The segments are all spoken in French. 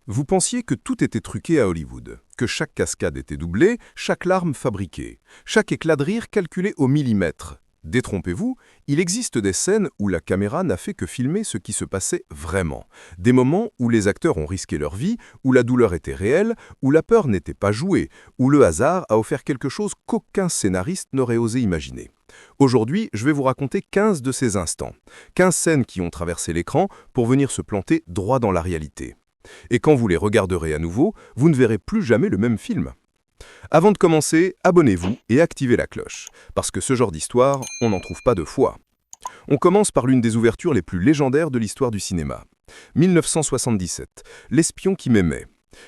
Vous pensiez que tout était truqué à Hollywood, que chaque cascade était doublée, chaque larme fabriquée, chaque éclat de rire calculé au millimètre. Détrompez-vous, il existe des scènes où la caméra n'a fait que filmer ce qui se passait vraiment. Des moments où les acteurs ont risqué leur vie, où la douleur était réelle, où la peur n'était pas jouée, où le hasard a offert quelque chose qu'aucun scénariste n'aurait osé imaginer. Aujourd'hui, je vais vous raconter 15 de ces instants. 15 scènes qui ont traversé l'écran pour venir se planter droit dans la réalité. Et quand vous les regarderez à nouveau, vous ne verrez plus jamais le même film. Avant de commencer, abonnez-vous et activez la cloche, parce que ce genre d'histoire, on n'en trouve pas deux fois. On commence par l'une des ouvertures les plus légendaires de l'histoire du cinéma. 1977, L'espion qui m'aimait.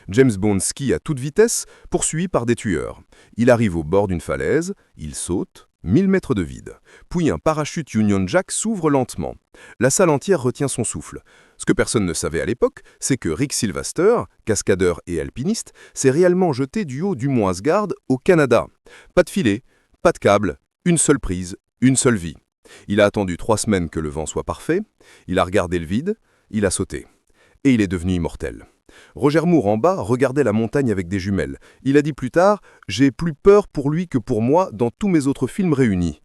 James Bond skie à toute vitesse, poursuivi par des tueurs. Il arrive au bord d'une falaise, il saute, 1000 mètres de vide. Puis un parachute Union Jack s'ouvre lentement. La salle entière retient son souffle. Ce que personne ne savait à l'époque, c'est que Rick Sylvester, cascadeur et alpiniste, s'est réellement jeté du haut du mont Asgard au Canada. Pas de filet, pas de câble, une seule prise, une seule vie. Il a attendu 3 semaines que le vent soit parfait, il a regardé le vide, il a sauté. Et il est devenu immortel. Roger Moore en bas regardait la montagne avec des jumelles. Il a dit plus tard « J'ai plus peur pour lui que pour moi dans tous mes autres films réunis ».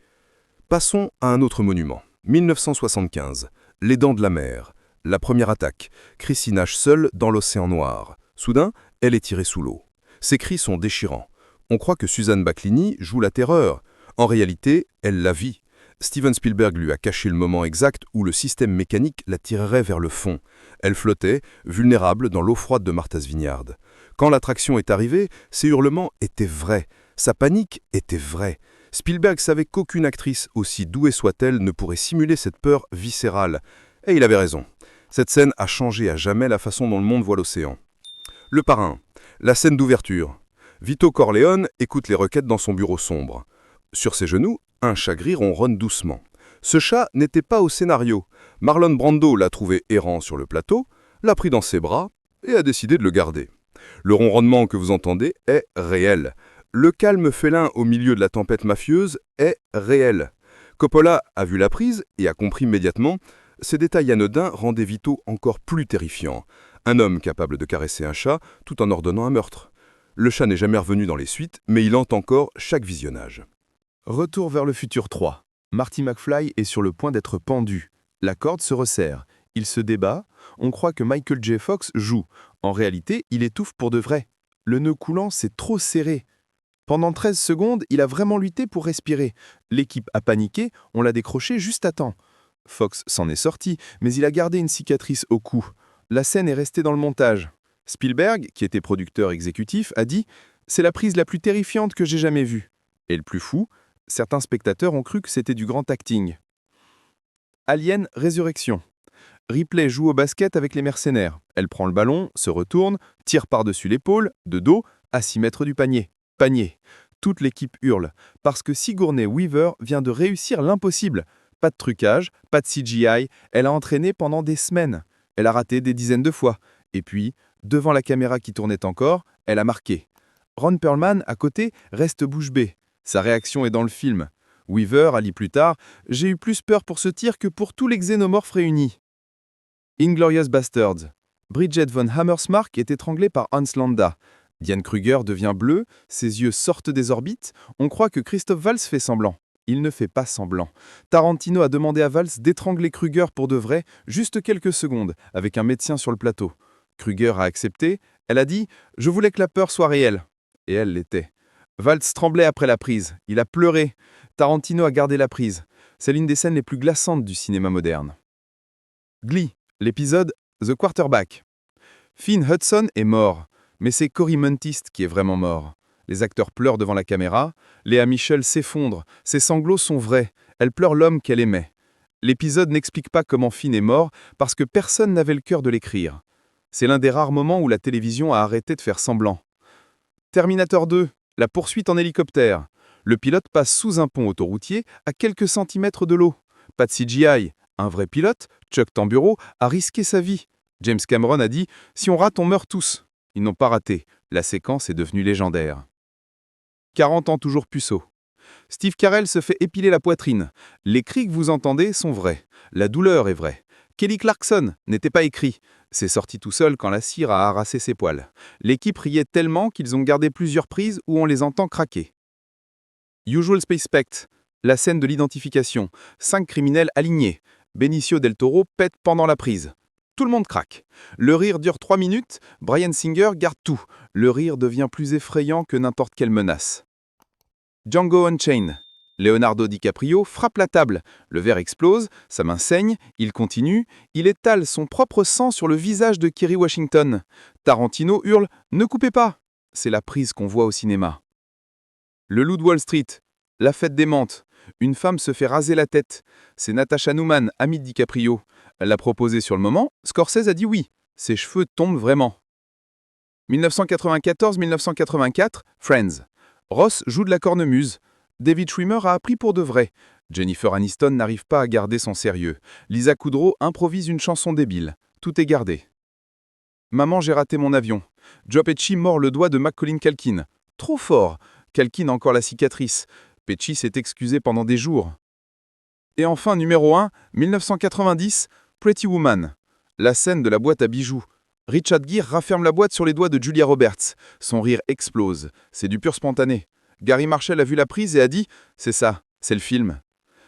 Passons à un autre monument. 1975, Les Dents de la Mer. La première attaque. Chrissy nage seule dans l'océan noir. Soudain, elle est tirée sous l'eau. Ses cris sont déchirants. On croit que Suzanne Baclini joue la terreur. En réalité, elle la vit. Steven Spielberg lui a caché le moment exact où le système mécanique la tirerait vers le fond. Elle flottait, vulnérable, dans l'eau froide de Martha's Vineyard. Quand l'attraction est arrivée, ses hurlements étaient vrais. Sa panique était vraie. Spielberg savait qu'aucune actrice, aussi douée soit-elle, ne pourrait simuler cette peur viscérale. Et il avait raison. Cette scène a changé à jamais la façon dont le monde voit l'océan. Le parrain. La scène d'ouverture. Vito Corleone écoute les requêtes dans son bureau sombre. Sur ses genoux, un chat gris ronronne doucement. Ce chat n'était pas au scénario. Marlon Brando l'a trouvé errant sur le plateau, l'a pris dans ses bras et a décidé de le garder. Le ronronnement que vous entendez est réel. Le calme félin au milieu de la tempête mafieuse est réel. Coppola a vu la prise et a compris immédiatement. Ces détails anodins rendaient Vito encore plus terrifiant. Un homme capable de caresser un chat tout en ordonnant un meurtre. Le chat n'est jamais revenu dans les suites, mais il hante encore chaque visionnage. Retour vers le futur 3. Marty McFly est sur le point d'être pendu. La corde se resserre. Il se débat. On croit que Michael J. Fox joue. En réalité, il étouffe pour de vrai. Le nœud coulant s'est trop serré. Pendant 13 secondes, il a vraiment lutté pour respirer. L'équipe a paniqué, on l'a décroché juste à temps. Fox s'en est sorti, mais il a gardé une cicatrice au cou. La scène est restée dans le montage. Spielberg, qui était producteur exécutif, a dit « C'est la prise la plus terrifiante que j'ai jamais vue ». Et le plus fou, certains spectateurs ont cru que c'était du grand acting. Alien Résurrection. Ripley joue au basket avec les mercenaires. Elle prend le ballon, se retourne, tire par-dessus l'épaule, de dos, à 6 mètres du panier. Panier. Toute l'équipe hurle, parce que Sigourney Weaver vient de réussir l'impossible. Pas de trucage, pas de CGI, elle a entraîné pendant des semaines. Elle a raté des dizaines de fois. Et puis, devant la caméra qui tournait encore, elle a marqué. Ron Perlman, à côté, reste bouche bée. Sa réaction est dans le film. Weaver a dit plus tard « J'ai eu plus peur pour ce tir que pour tous les xénomorphes réunis ». Inglourious Basterds. Bridget von Hammersmark est étranglée par Hans Landa. Diane Kruger devient bleue, ses yeux sortent des orbites. On croit que Christophe Waltz fait semblant. Il ne fait pas semblant. Tarantino a demandé à Waltz d'étrangler Kruger pour de vrai, juste quelques secondes, avec un médecin sur le plateau. Kruger a accepté. Elle a dit « Je voulais que la peur soit réelle ». Et elle l'était. Waltz tremblait après la prise. Il a pleuré. Tarantino a gardé la prise. C'est l'une des scènes les plus glaçantes du cinéma moderne. Glee, l'épisode The Quarterback. Finn Hudson est mort, mais c'est Cory Muntist qui est vraiment mort. Les acteurs pleurent devant la caméra. Léa Michel s'effondre. Ses sanglots sont vrais. Elle pleure l'homme qu'elle aimait. L'épisode n'explique pas comment Finn est mort parce que personne n'avait le cœur de l'écrire. C'est l'un des rares moments où la télévision a arrêté de faire semblant. Terminator 2. La poursuite en hélicoptère. Le pilote passe sous un pont autoroutier à quelques centimètres de l'eau. Pas de CGI. Un vrai pilote, Chuck Tamburo, a risqué sa vie. James Cameron a dit « Si on rate, on meurt tous ». Ils n'ont pas raté. La séquence est devenue légendaire. 40 ans toujours puceau. Steve Carell se fait épiler la poitrine. Les cris que vous entendez sont vrais. La douleur est vraie. Kelly Clarkson n'était pas écrit. C'est sorti tout seul quand la cire a harassé ses poils. L'équipe riait tellement qu'ils ont gardé plusieurs prises où on les entend craquer. Usual Suspect, la scène de l'identification. 5 criminels alignés. Benicio del Toro pète pendant la prise. Tout le monde craque. Le rire dure 3 minutes, Bryan Singer garde tout. Le rire devient plus effrayant que n'importe quelle menace. Django Unchained. Leonardo DiCaprio frappe la table. Le verre explose, sa main saigne, il continue, il étale son propre sang sur le visage de Kerry Washington. Tarantino hurle « Ne coupez pas !» C'est la prise qu'on voit au cinéma. Le Loup de Wall Street. La fête des menthes. Une femme se fait raser la tête. C'est Natasha Newman, amie de DiCaprio. Elle l'a proposé sur le moment, Scorsese a dit oui. Ses cheveux tombent vraiment. 1994-1984, Friends. Ross joue de la cornemuse. David Schwimmer a appris pour de vrai. Jennifer Aniston n'arrive pas à garder son sérieux. Lisa Kudrow improvise une chanson débile. Tout est gardé. Maman, j'ai raté mon avion. Joe Pesci mord le doigt de Macaulay Culkin. Trop fort. Culkin a encore la cicatrice. Pesci s'est excusé pendant des jours. Et enfin, numéro 1, 1990, Pretty Woman. La scène de la boîte à bijoux. Richard Gere rafferme la boîte sur les doigts de Julia Roberts. Son rire explose. C'est du pur spontané. Gary Marshall a vu la prise et a dit « C'est ça, c'est le film ».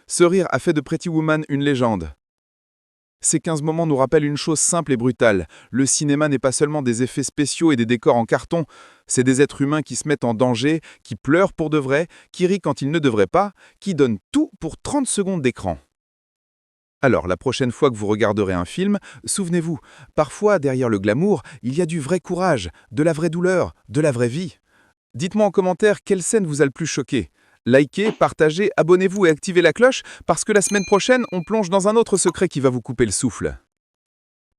Ce rire a fait de Pretty Woman une légende. Ces 15 moments nous rappellent une chose simple et brutale. Le cinéma n'est pas seulement des effets spéciaux et des décors en carton, c'est des êtres humains qui se mettent en danger, qui pleurent pour de vrai, qui rient quand ils ne devraient pas, qui donnent tout pour 30 secondes d'écran. Alors, la prochaine fois que vous regarderez un film, souvenez-vous, parfois derrière le glamour, il y a du vrai courage, de la vraie douleur, de la vraie vie. Dites-moi en commentaire quelle scène vous a le plus choqué. Likez, partagez, abonnez-vous et activez la cloche parce que la semaine prochaine, on plonge dans un autre secret qui va vous couper le souffle.